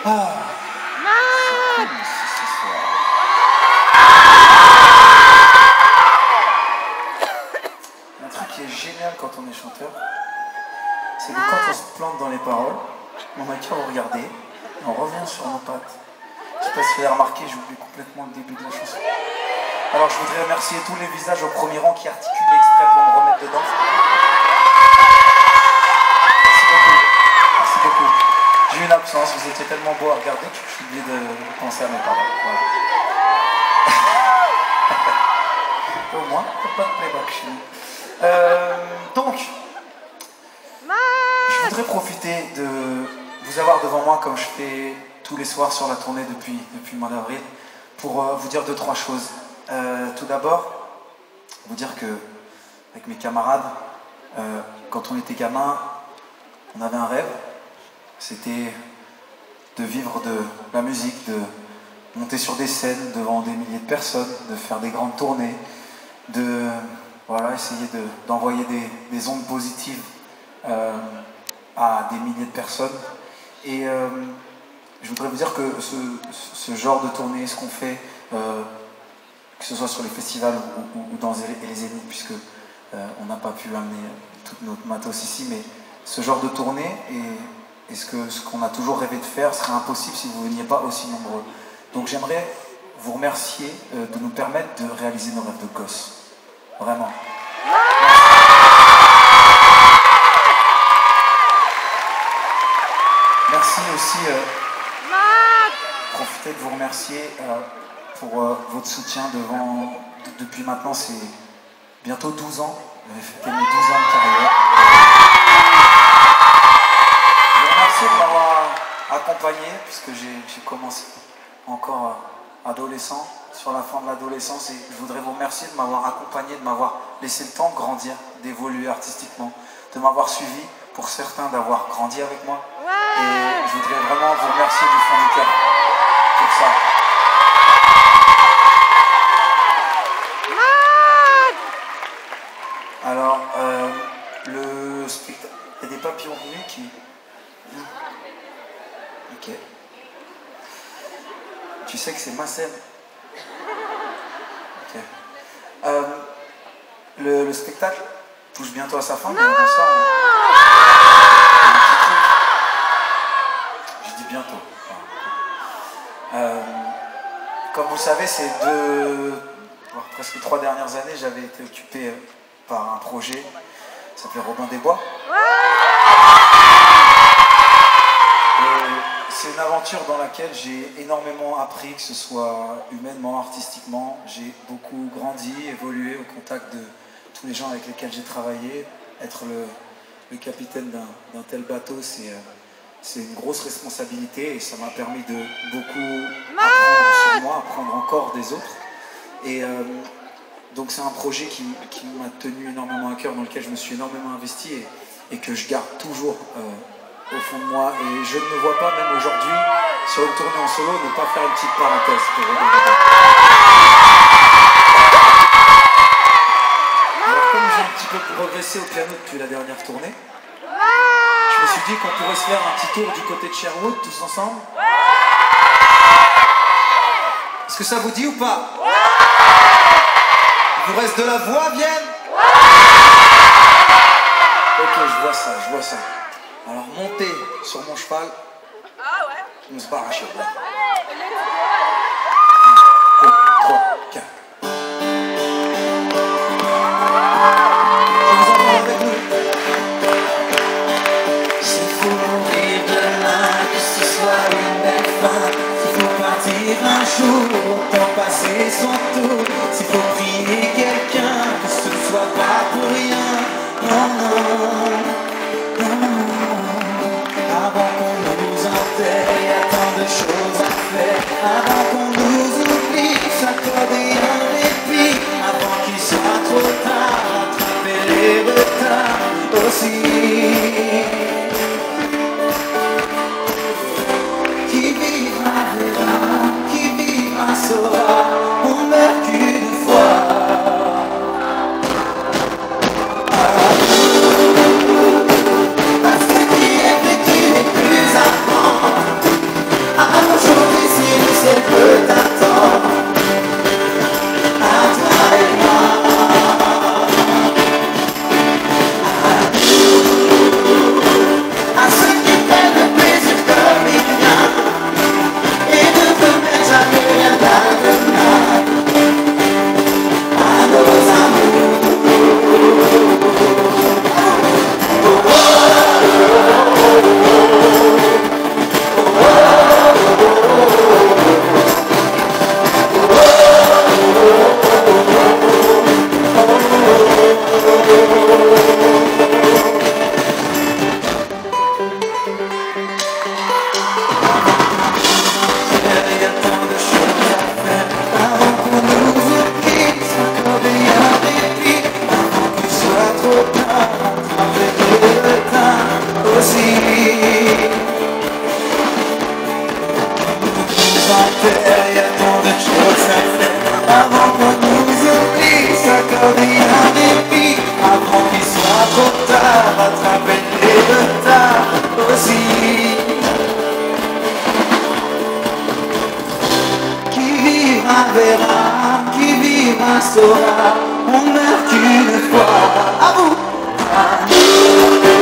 Ah. Mad. Ce soir. Un truc qui est génial quand on est chanteur, c'est que quand on se plante dans les paroles, on a qu'à regarder, et on revient sur nos pattes. Je sais pas si vous avez remarqué, j'oublie complètement le début de la chanson. Alors je voudrais remercier tous les visages au premier rang qui articulent exprès pour me remettre dedans. Merci beaucoup. Merci beaucoup. J'ai eu une absence, vous étiez tellement beau à regarder que j'ai oublié de penser à mes paroles. Voilà. Au moins, pas de playback chez nous. Donc, je voudrais profiter de vous avoir devant moi comme je fais tous les soirs sur la tournée depuis le mois d'avril pour vous dire 2-3 choses. Tout d'abord, vous dire que avec mes camarades, quand on était gamin, on avait un rêve, c'était de vivre de la musique, de monter sur des scènes devant des milliers de personnes, de faire des grandes tournées, de essayer d'envoyer des ondes positives à des milliers de personnes. Et je voudrais vous dire que ce genre de tournée, ce qu'on fait, que ce soit sur les festivals ou dans les zéniths, puisque on n'a pas pu amener toute notre matos ici, mais ce genre de tournée et ce qu'on a toujours rêvé de faire serait impossible si vous ne veniez pas aussi nombreux. Donc j'aimerais vous remercier de nous permettre de réaliser nos rêves de gosses. Vraiment. Merci aussi. Profitez de vous remercier pour votre soutien depuis maintenant, c'est bientôt 12 ans. Vous avez fêté mes 12 ans de carrière. Je vous remercie de m'avoir accompagné, puisque j'ai commencé encore adolescent, sur la fin de l'adolescence, et je voudrais vous remercier de m'avoir accompagné, de m'avoir laissé le temps de grandir, d'évoluer artistiquement, de m'avoir suivi, pour certains d'avoir grandi avec moi. Et je voudrais vraiment vous remercier du fond du cœur pour ça. Alors, le spectacle, il y a des papillons de nuit qui... Ok. Tu sais que c'est ma scène. Ok. Le spectacle touche bientôt à sa fin, mais avant ça... Je dis bientôt. Comme vous le savez, ces presque 3 dernières années, j'avais été occupé par un projet qui s'appelait Robin des Bois. C'est une aventure dans laquelle j'ai énormément appris, que ce soit humainement, artistiquement. J'ai beaucoup grandi, évolué au contact de tous les gens avec lesquels j'ai travaillé. Être le capitaine d'un tel bateau, c'est une grosse responsabilité et ça m'a permis de beaucoup apprendre sur moi, apprendre encore des autres. Et donc c'est un projet qui m'a tenu énormément à cœur, dans lequel je me suis énormément investi et que je garde toujours au fond de moi. Et je ne me vois pas, même aujourd'hui, sur une tournée en solo, ne pas faire une petite parenthèse pour Alors comme j'ai un petit peu progressé au piano depuis la dernière tournée, je me suis dit qu'on pourrait se faire un petit tour du côté de Sherwood, tous ensemble. Est-ce que ça vous dit ou pas? Il vous reste de la voix, Vienne? Ok, je vois ça. Alors montez sur mon cheval. On se barre à Sherwood. 1, 2, 3, 4. Un jour pour passer son tour, s'il faut prier quelqu'un, que ce ne soit pas pour rien. Non, avant qu'on nous enterre, il y a tant de choses à faire. Avant qu'on nous oublie, s'accorder un répit. Avant qu'il soit trop tard, rattraper les retards aussi. Qui vivra verra, qui vivra saura, on meurt qu'une fois. aussi. Qui vivra verra, qui vivra saura, on meurt qu'une fois. À vous.